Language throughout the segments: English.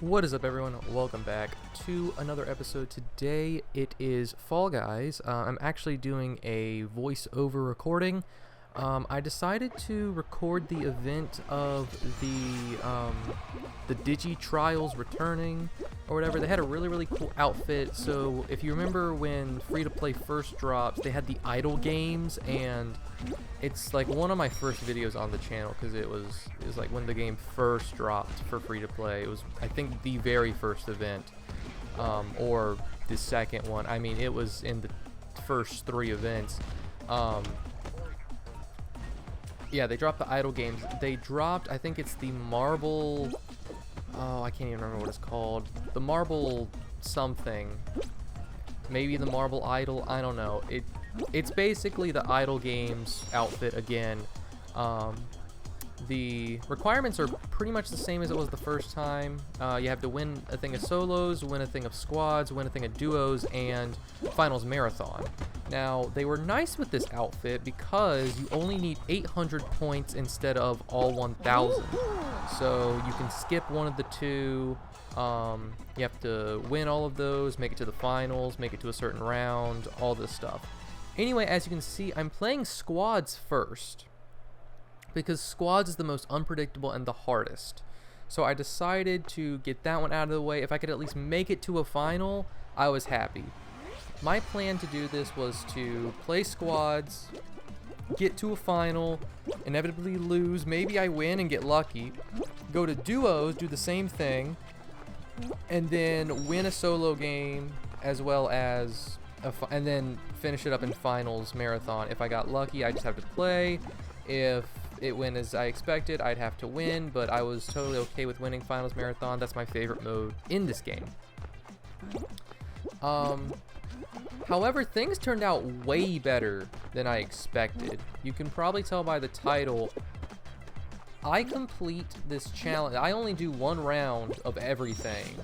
What is up, everyone? Welcome back to another episode. Today it is Fall Guys. I'm actually doing a voice-over recording. I decided to record the event of the Digi Trials returning or whatever. They had a really cool outfit. So if you remember when free-to-play first dropped, they had the idle games, and it's like one of my first videos on the channel because it was like when the game first dropped for free-to-play. It was, I think, the very first event, or the second one. I mean, it was in the first 3 events. Yeah, they dropped the idle games. They dropped, I think it's the marble, oh, I can't even remember what it's called. The marble something. Maybe the marble idol, I don't know. It's basically the idle games outfit again. The requirements are pretty much the same as it was the first time. You have to win a thing of solos, win a thing of squads, win a thing of duos, and finals marathon. Now, they were nice with this outfit because you only need 800 points instead of all 1,000. So you can skip one of the 2. You have to win all of those, make it to the finals, make it to a certain round, all this stuff. Anyway, as you can see, I'm playing squads first, because squads is the most unpredictable and the hardest. So I decided to get that one out of the way. If I could at least make it to a final, I was happy. My plan to do this was to play squads, get to a final, inevitably lose, maybe I win and get lucky, go to duos, do the same thing, and then win a solo game as well as and then finish it up in finals marathon. If I got lucky, I just have to play. If it went as I expected, I'd have to win, but I was totally okay with winning finals marathon. That's my favorite mode in this game. However, things turned out way better than I expected. You can probably tell by the title. I complete this challenge. I only do 1 round of everything,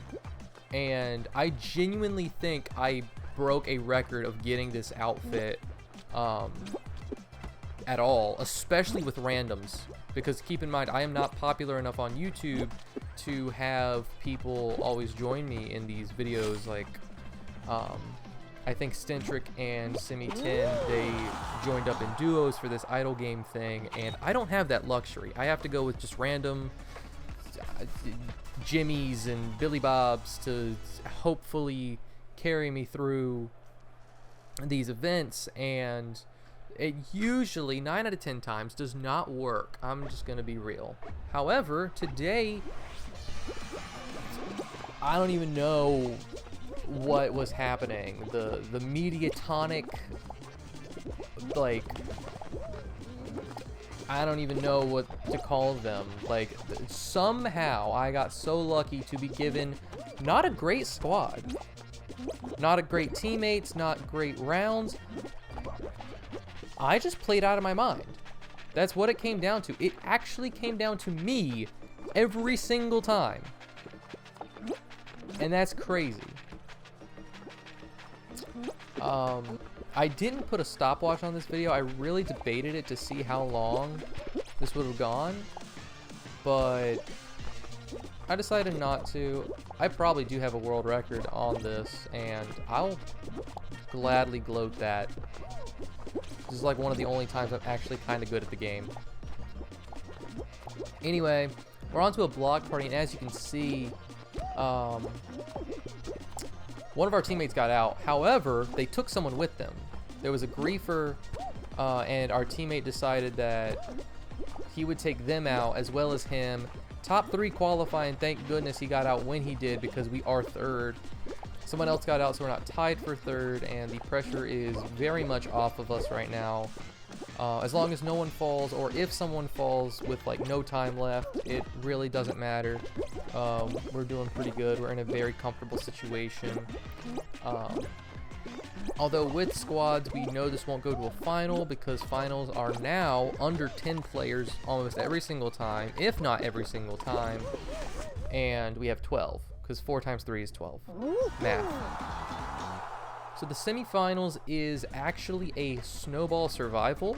and I genuinely think I broke a record of getting this outfit at all, especially with randoms, because keep in mind, I am not popular enough on YouTube to have people always join me in these videos. Like I think Stentric and Simi10, they joined up in duos for this idle game thing, and I don't have that luxury. I have to go with just random Jimmies and Billy Bobs to hopefully carry me through these events, and it usually 9 out of 10 times does not work. I'm just gonna be real. However, today I don't even know what was happening. The mediatonic, like, I don't even know what to call them. Like, somehow I got so lucky to be given not a great squad, not a great teammates, not great rounds. I just played out of my mind. That's what it came down to. It actually came down to me every single time. And that's crazy. I didn't put a stopwatch on this video. I really debated it to see how long this would have gone, but I decided not to. I probably do have a world record on this, and I'll gladly gloat that. This is like one of the only times I'm actually kind of good at the game. Anyway, we're on to a block party, and as you can see, one of our teammates got out. However, they took someone with them. There was a griefer, and our teammate decided that he would take them out as well as him. Top 3 qualifying. Thank goodness he got out when he did, because we are 3rd. Someone else got out, so we're not tied for 3rd, and the pressure is very much off of us right now. As long as no one falls, or if someone falls with like no time left, it really doesn't matter. We're doing pretty good. We're in a very comfortable situation. Although with squads, we know this won't go to a final, because finals are now under 10 players almost every single time, if not every single time, and we have 12, because 4 times 3 is 12. Math. So the semifinals is actually a snowball survival.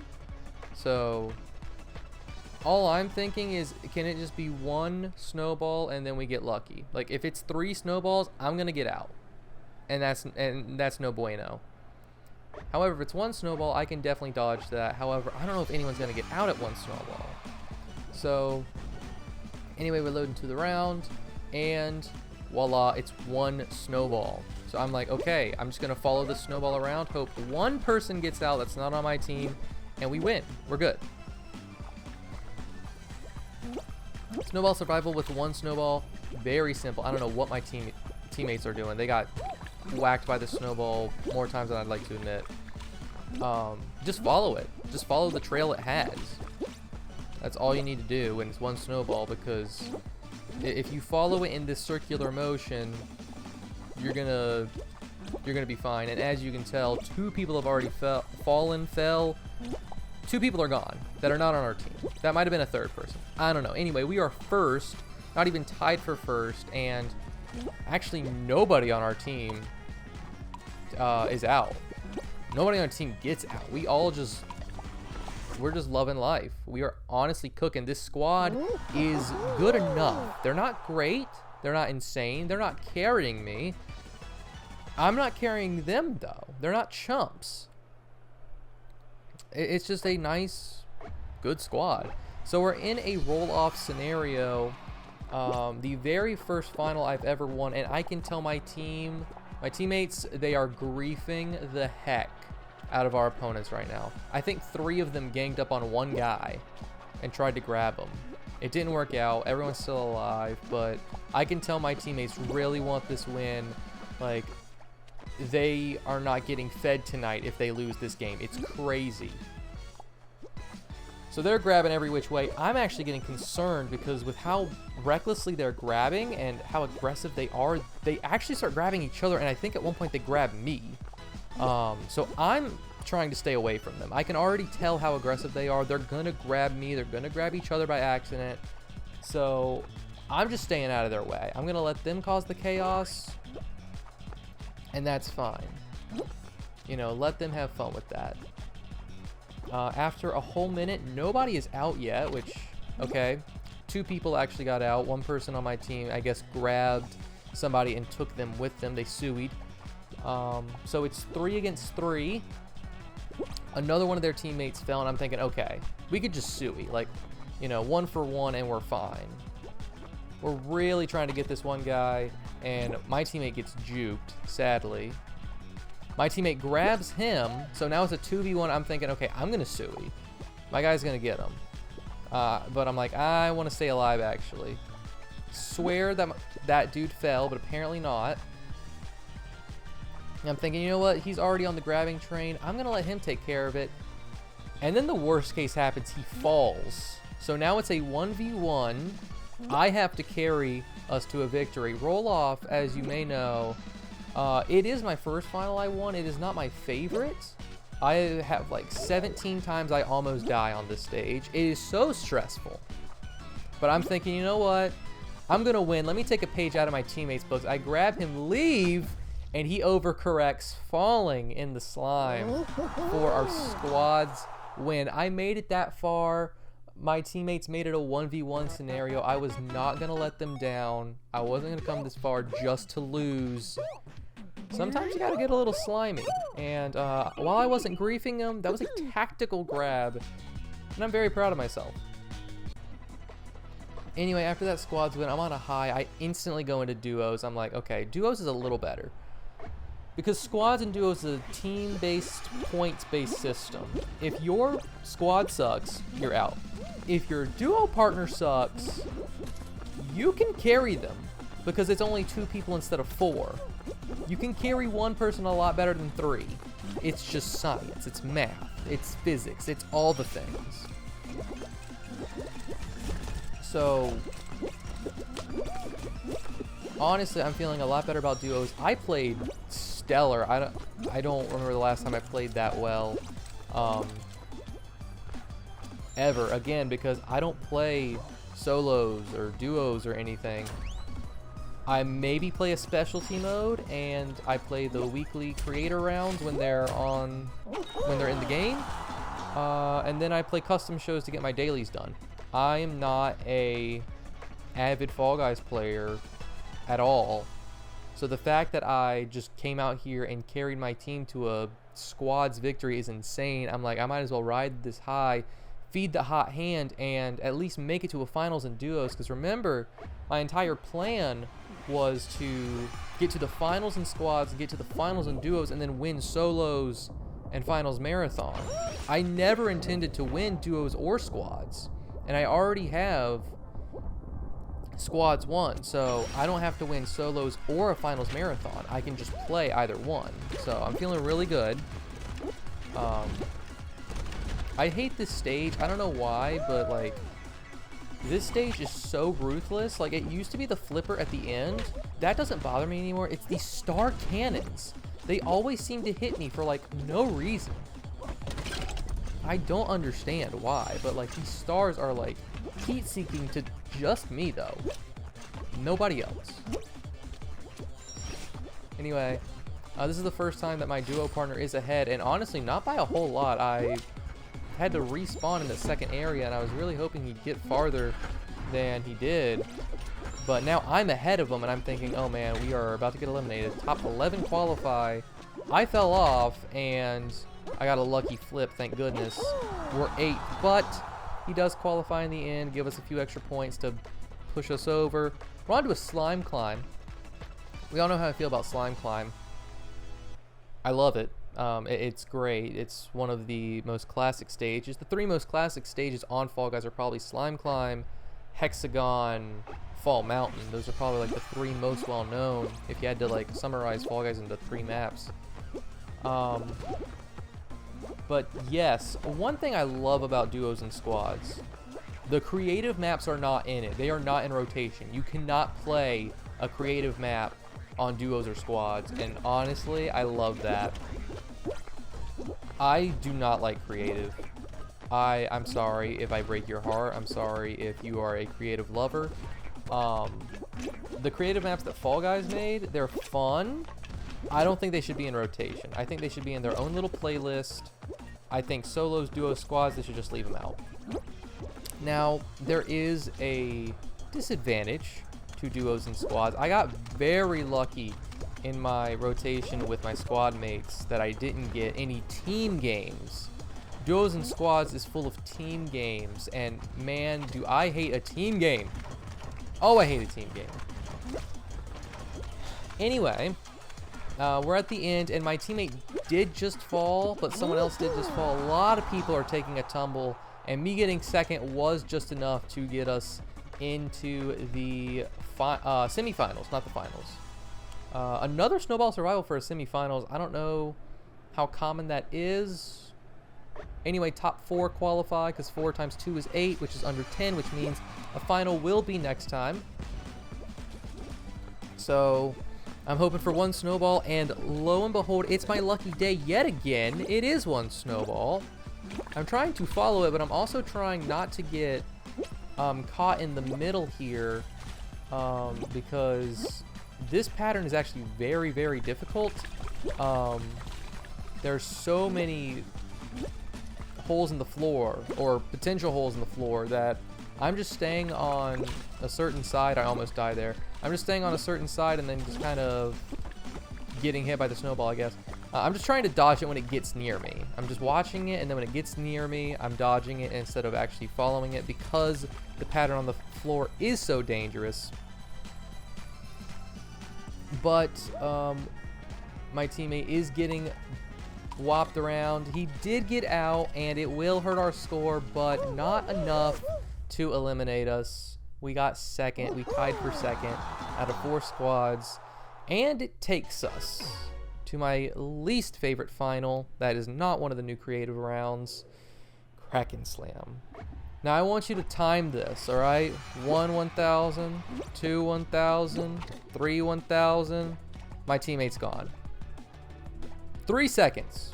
So All I'm thinking is, can it just be one snowball and then we get lucky? Like, if it's 3 snowballs, I'm gonna get out, and that's no bueno. However, if it's 1 snowball, I can definitely dodge that. However, I don't know if anyone's gonna get out at 1 snowball. So, anyway, we're loading to the round, and voila, it's 1 snowball. So I'm like, okay, I'm just gonna follow the snowball around, hope 1 person gets out that's not on my team, and we win. We're good. Snowball survival with 1 snowball, very simple. I don't know what my teammates are doing. They got whacked by the snowball more times than I'd like to admit. Just follow it. Just follow the trail it has. That's all you need to do when it's 1 snowball, because if you follow it in this circular motion, you're gonna be fine. And as you can tell, 2 people have already fell. 2 people are gone that are not on our team. That might have been a 3rd person. I don't know. Anyway, we are first, not even tied for first, and actually nobody on our team is out. Nobody on our team gets out. We're just loving life. We are honestly cooking. This squad is good enough. They're not great. They're not insane. They're not carrying me. I'm not carrying them, though. They're not chumps. It's just a nice, good squad. So we're in a roll-off scenario. The very first final I've ever won, and I can tell my teammates, they are griefing the heck out of our opponents right now. I think 3 of them ganged up on 1 guy and tried to grab him. It didn't work out. Everyone's still alive, but I can tell my teammates really want this win. Like, they are not getting fed tonight if they lose this game. It's crazy. So they're grabbing every which way. I'm actually getting concerned because with how recklessly they're grabbing and how aggressive they are, they actually start grabbing each other, and I think at one point they grab me. So I'm trying to stay away from them. I can already tell how aggressive they are. They're gonna grab me. They're gonna grab each other by accident. So I'm just staying out of their way. I'm gonna let them cause the chaos, and that's fine. You know, let them have fun with that. After a whole minute, nobody is out yet, which, okay. 2 people actually got out. 1 person on my team, I guess, grabbed somebody and took them with them. They suied. So it's 3 against 3. Another one of their teammates fell, and I'm thinking, okay, we could just suie. Like, you know, 1 for 1, and we're fine. We're really trying to get this one guy, and my teammate gets juked, sadly. My teammate grabs him, so now it's a 2v1. I'm thinking, okay, I'm going to suie. My guy's going to get him. But I'm like, I want to stay alive, actually. Swear that that dude fell, but apparently not. And I'm thinking, you know what? He's already on the grabbing train. I'm going to let him take care of it. And then the worst case happens. He falls. So now it's a 1v1. I have to carry us to a victory. Roll off, as you may know. It is my first final I won. It is not my favorite. I have like 17 times I almost die on this stage. It is so stressful. But I'm thinking, you know what? I'm going to win. Let me take a page out of my teammates' books. I grab him, leave, and he overcorrects, falling in the slime for our squad's win. I made it that far. My teammates made it a 1v1 scenario. I was not going to let them down. I wasn't going to come this far just to lose. Sometimes you gotta get a little slimy. And while I wasn't griefing him, that was a tactical grab. And I'm very proud of myself. Anyway, after that squad's win, I'm on a high. I instantly go into duos. I'm like, okay, duos is a little better. Because squads and duos is a team-based, points-based system. If your squad sucks, you're out. If your duo partner sucks, you can carry them. Because it's only 2 people instead of 4. You can carry 1 person a lot better than 3. It's just science, it's math, it's physics, it's all the things. So, honestly, I'm feeling a lot better about duos. I played stellar. I don't remember the last time I played that well. Ever. Again, because I don't play solos or duos or anything. I maybe play a specialty mode, and I play the weekly creator rounds when they're in the game, and then I play custom shows to get my dailies done. I am not a avid Fall Guys player at all. So the fact that I just came out here and carried my team to a squads victory is insane. I'm like, I might as well ride this high, feed the hot hand, and at least make it to a finals in duos. Because remember, my entire plan was to get to the finals in squads, get to the finals in duos, and then win solos and finals marathon. I never intended to win duos or squads, and I already have squads won, so I don't have to win solos or a finals marathon. I can just play either one, so I'm feeling really good. I hate this stage. I don't know why, but like, this stage is so ruthless. Like, it used to be the flipper at the end. That doesn't bother me anymore. It's these star cannons. They always seem to hit me for like no reason. I don't understand why, but like, these stars are like heat seeking to just me though. Nobody else. Anyway, this is the first time that my duo partner is ahead, and honestly, not by a whole lot. I had to respawn in the second area, and I was really hoping he'd get farther than he did. But now I'm ahead of him, and I'm thinking, oh man, we are about to get eliminated. Top 11 qualify. I fell off, and I got a lucky flip, thank goodness. We're 8th, but he does qualify in the end, give us a few extra points to push us over. We're on to a slime climb. We all know how I feel about slime climb. I love it. It's great. It's one of the most classic stages. The 3 most classic stages on Fall Guys are probably Slime Climb, Hexagon, Fall Mountain. Those are probably like the 3 most well known if you had to like summarize Fall Guys into 3 maps. But yes, one thing I love about duos and squads, the creative maps are not in it. They are not in rotation. You cannot play a creative map on duos or squads, and honestly, I love that. I do not like creative. I'm sorry if I break your heart. I'm sorry if you are a creative lover. The creative maps that Fall Guys made, they're fun. I don't think they should be in rotation. I think they should be in their own little playlist. I think solos, duos, squads, they should just leave them out. Now, there is a disadvantage to duos and squads. I got very lucky in my rotation with my squad mates that I didn't get any team games. Duos and squads is full of team games, and man, do I hate a team game. Oh, I hate a team game. Anyway, we're at the end, and my teammate did just fall, but someone else did just fall. A lot of people are taking a tumble, and me getting second was just enough to get us into the semifinals, not the finals. Another snowball survival for a semifinals. I don't know how common that is. Anyway, top 4 qualify, because 4 times 2 is 8, which is under 10, which means a final will be next time. So I'm hoping for 1 snowball, and lo and behold, it's my lucky day yet again. It is 1 snowball. I'm trying to follow it, but I'm also trying not to get caught in the middle here, because this pattern is actually very, very difficult. There's so many holes in the floor, or potential holes in the floor, that I'm just staying on a certain side. I almost died there. I'm just staying on a certain side and then just kind of getting hit by the snowball, I guess. I'm just trying to dodge it when it gets near me. I'm just watching it, and then when it gets near me, I'm dodging it instead of actually following it, because the pattern on the floor is so dangerous. But my teammate is getting whopped around. He did get out, and it will hurt our score, but not enough to eliminate us. We got second. We tied for second out of 4 squads, and it takes us to my least favorite final. That is not one of the new creative rounds, Kraken Slam. Now I want you to time this, all right? 1 1,000, 2 1,000, 3 1,000. My teammate's gone. 3 seconds.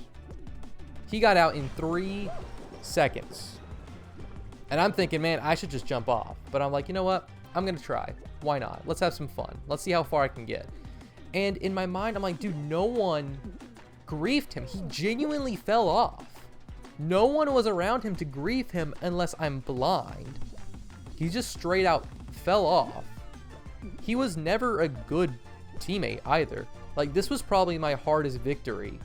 He got out in 3 seconds. And I'm thinking, man, I should just jump off. But I'm like, you know what? I'm gonna try. Why not? Let's have some fun. Let's see how far I can get. And in my mind, I'm like, dude, no one griefed him. He genuinely fell off. No one was around him to grief him unless I'm blind. He just straight out fell off. He was never a good teammate either. Like, this was probably my hardest victory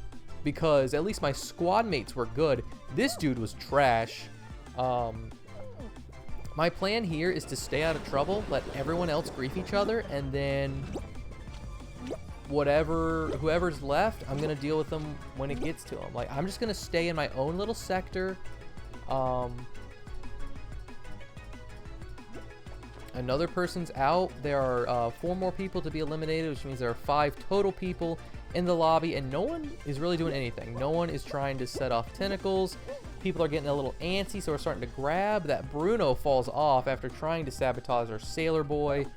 because at least my squad mates were good. This dude was trash. My plan here is to stay out of trouble, let everyone else grief each other, and then whoever's left, I'm gonna deal with them when it gets to them. Like, I'm just gonna stay in my own little sector. Another person's out. There are 4 more people to be eliminated, which means there are 5 total people in the lobby, and no one is really doing anything. No one is trying to set off tentacles. People are getting a little antsy, so we're starting to grab. That Bruno falls off after trying to sabotage our Sailor Boy.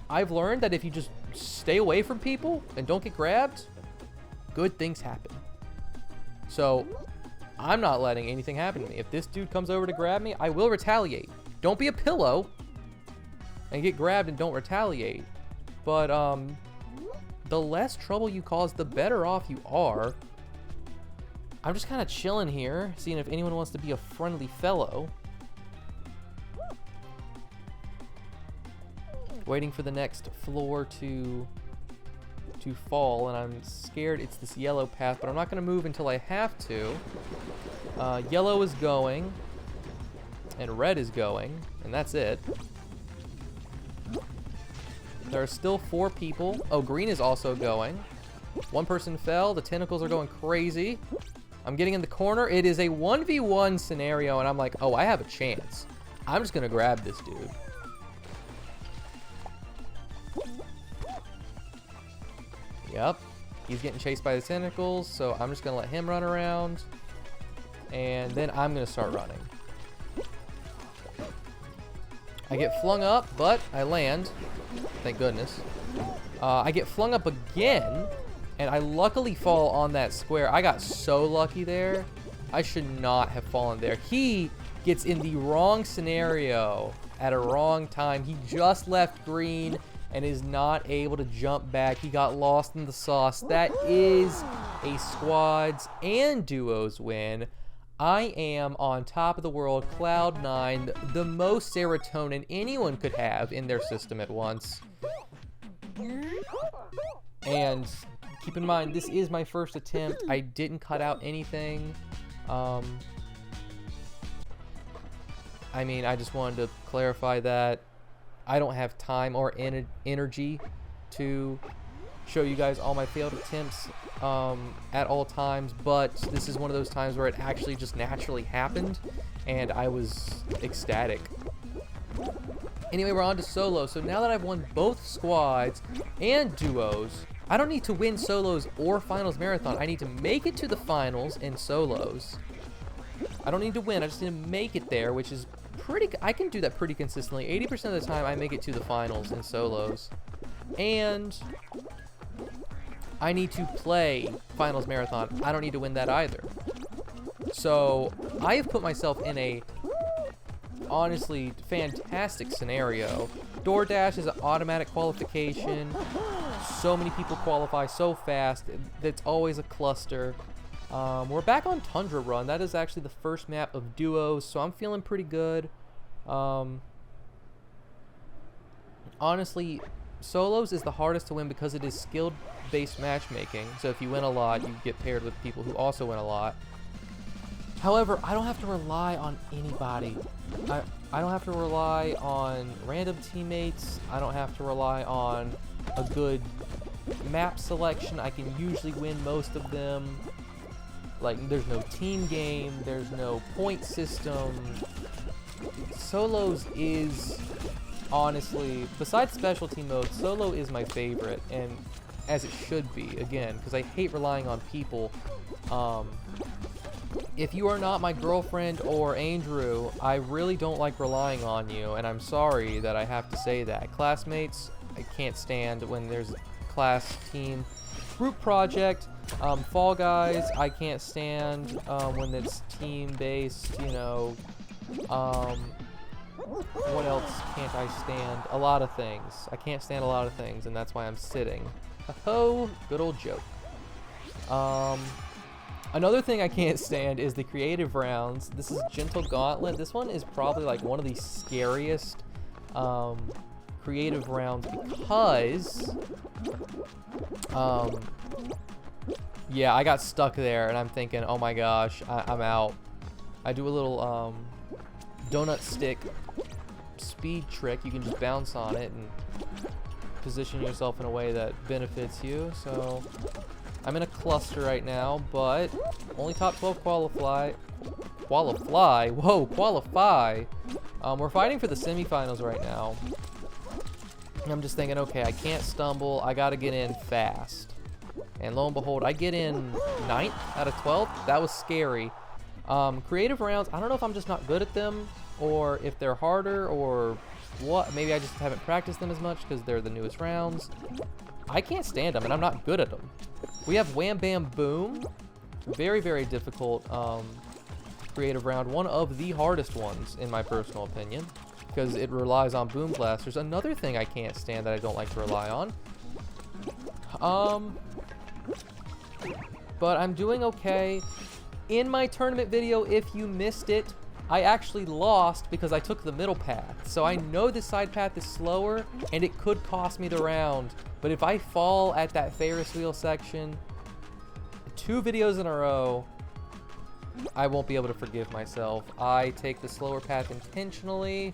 I've learned that if you just stay away from people and don't get grabbed, good things happen. So I'm not letting anything happen to me. If this dude comes over to grab me, I will retaliate. Don't be a pillow and get grabbed and don't retaliate. But the less trouble you cause, the better off you are. I'm just kind of chilling here, seeing if anyone wants to be a friendly fellow. Waiting for the next floor to fall, and I'm scared it's this yellow path, but I'm not going to move until I have to. Yellow is going, and red is going, and that's it. There are still 4 people. Oh, green is also going. 1 person fell. The tentacles are going crazy. I'm getting in the corner. It is a 1v1 scenario, and I'm like, oh, I have a chance. I'm just going to grab this dude. Yep, he's getting chased by the tentacles, so I'm just going to let him run around, and then I'm going to start running. I get flung up, but I land. Thank goodness. I get flung up again, and I luckily fall on that square. I got so lucky there. I should not have fallen there. He gets in the wrong scenario at a wrong time. He just left green and is not able to jump back. He got lost in the sauce. That is a squads and duos win. I am on top of the world, Cloud 9, the most serotonin anyone could have in their system at once. And keep in mind, this is my first attempt. I didn't cut out anything. I mean, I just wanted to clarify that I don't have time or energy to show you guys all my failed attempts at all times, but this is one of those times where it actually just naturally happened, and I was ecstatic. Anyway, we're on to solo. So now that I've won both squads and duos, I don't need to win solos or finals marathon. I need to make it to the finals in solos. I don't need to win. I just need to make it there, which is I can do that pretty consistently. 80% of the time I make it to the finals in solos. And I need to play finals marathon. I don't need to win that either. So I have put myself in a honestly fantastic scenario. DoorDash is an automatic qualification. So many people qualify so fast. It's always a cluster. We're back on Tundra Run. That is actually the first map of duos, so I'm feeling pretty good. Honestly, solos is the hardest to win because it is skill-based matchmaking. So if you win a lot, you get paired with people who also win a lot. However, I don't have to rely on anybody. I don't have to rely on random teammates. I don't have to rely on a good map selection. I can usually win most of them. Like, there's no team game, there's no point system. Solos is, honestly, besides specialty mode, solo is my favorite, and as it should be, again, because I hate relying on people. If you are not my girlfriend or Andrew, I really don't like relying on you, and I'm sorry that I have to say that. Classmates, I can't stand when there's class, team, group project. Fall Guys, I can't stand when it's team-based, you know. What else can't I stand? A lot of things. I can't stand a lot of things, and that's why I'm sitting. Oh, good old joke. Another thing I can't stand is the creative rounds. This is Gentle Gauntlet. This one is probably like one of the scariest creative rounds because yeah, I got stuck there and I'm thinking, oh my gosh, I'm out. I do a little donut stick speed trick. You can just bounce on it and position yourself in a way that benefits you. So I'm in a cluster right now, but only top 12 qualify. Whoa, qualify. We're fighting for the semifinals right now. And I'm just thinking, okay, I can't stumble. I got to get in fast. And lo and behold, I get in 9th out of 12th. That was scary. Creative rounds, I don't know if I'm just not good at them or if they're harder or what. Maybe I just haven't practiced them as much because they're the newest rounds. I can't stand them and I'm not good at them. We have Wham Bam Boom. Very, very difficult creative round. One of the hardest ones in my personal opinion because it relies on boom blasters. Another thing I can't stand that I don't like to rely on. But I'm doing okay. In my tournament video, if you missed it, I actually lost because I took the middle path. So I know the side path is slower and it could cost me the round. But if I fall at that Ferris wheel section 2 videos in a row, I won't be able to forgive myself. I take the slower path intentionally.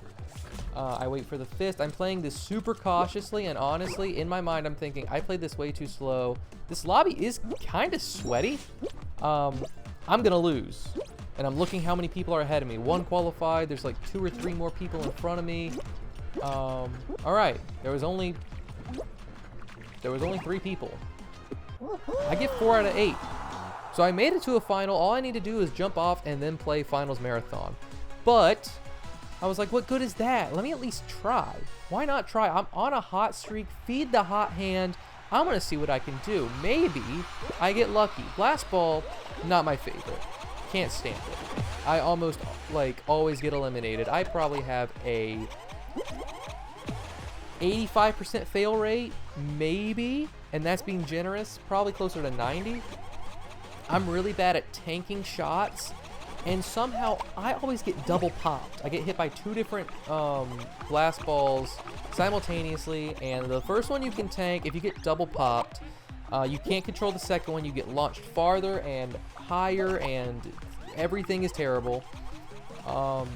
I wait for the fist. I'm playing this super cautiously, and honestly, in my mind, I'm thinking, I played this way too slow. This lobby is kind of sweaty. I'm gonna lose. And I'm looking how many people are ahead of me. 1 qualified. There's like 2 or 3 more people in front of me. All right. There was only 3 people. I get 4 out of 8. So I made it to a final. All I need to do is jump off and then play finals marathon. But I was like, what good is that? Let me at least try. Why not try? I'm on a hot streak. Feed the hot hand. I'm going to see what I can do. Maybe I get lucky. Blast ball, not my favorite. Can't stand it. I almost, like, always get eliminated. I probably have a 85% fail rate, maybe. And that's being generous. Probably closer to 90. I'm really bad at tanking shots. And somehow, I always get double popped. I get hit by 2 different blast balls simultaneously. And the first one you can tank, if you get double popped, you can't control the second one. You get launched farther and higher, and everything is terrible.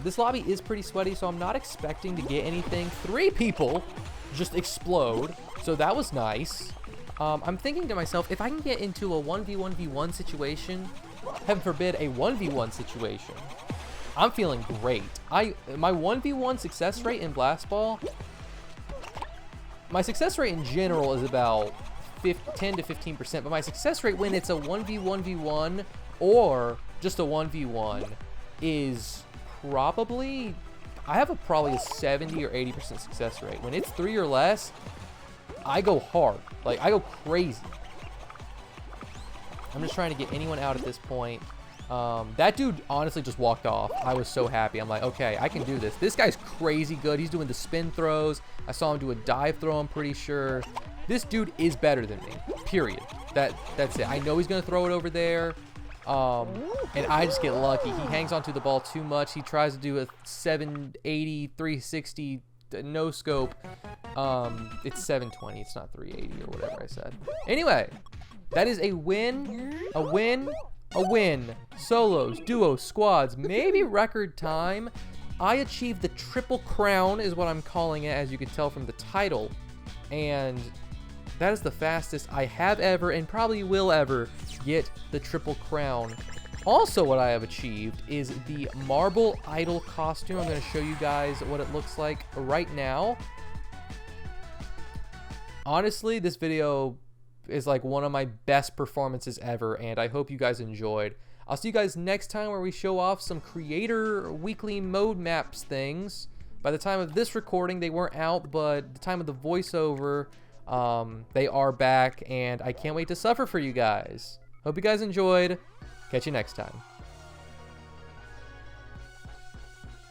This lobby is pretty sweaty, so I'm not expecting to get anything. 3 people just explode, so that was nice. I'm thinking to myself, if I can get into a 1v1v1 situation, heaven forbid a 1v1 situation, I'm feeling great. My 1v1 success rate in Blast Ball, my success rate in general is about 10 to 15%, but my success rate when it's a 1v1v1 or just a 1v1 is probably, I have probably a 70 or 80% success rate. When it's 3 or less, I go hard. Like, I go crazy. I'm just trying to get anyone out at this point. That dude honestly just walked off. I was so happy. I'm like, okay, I can do this. This guy's crazy good. He's doing the spin throws. I saw him do a dive throw, I'm pretty sure. This dude is better than me, period. That's it. I know he's going to throw it over there. And I just get lucky. He hangs onto the ball too much. He tries to do a 780, 360 no scope. It's 720. It's not 380 or whatever I said. Anyway, that is a win, a win, a win. Solos, duos, squads, maybe record time. I achieved the triple crown is what I'm calling it, as you can tell from the title. And that is the fastest I have ever and probably will ever get the triple crown. Also, what I have achieved is the marble idol costume. I'm going to show you guys what it looks like right now. Honestly, this video is like one of my best performances ever, and I hope you guys enjoyed. I'll see you guys next time where we show off some creator weekly mode maps things. By the time of this recording, they weren't out, but the time of the voiceover, they are back, and I can't wait to suffer for you guys. Hope you guys enjoyed. Catch you next time.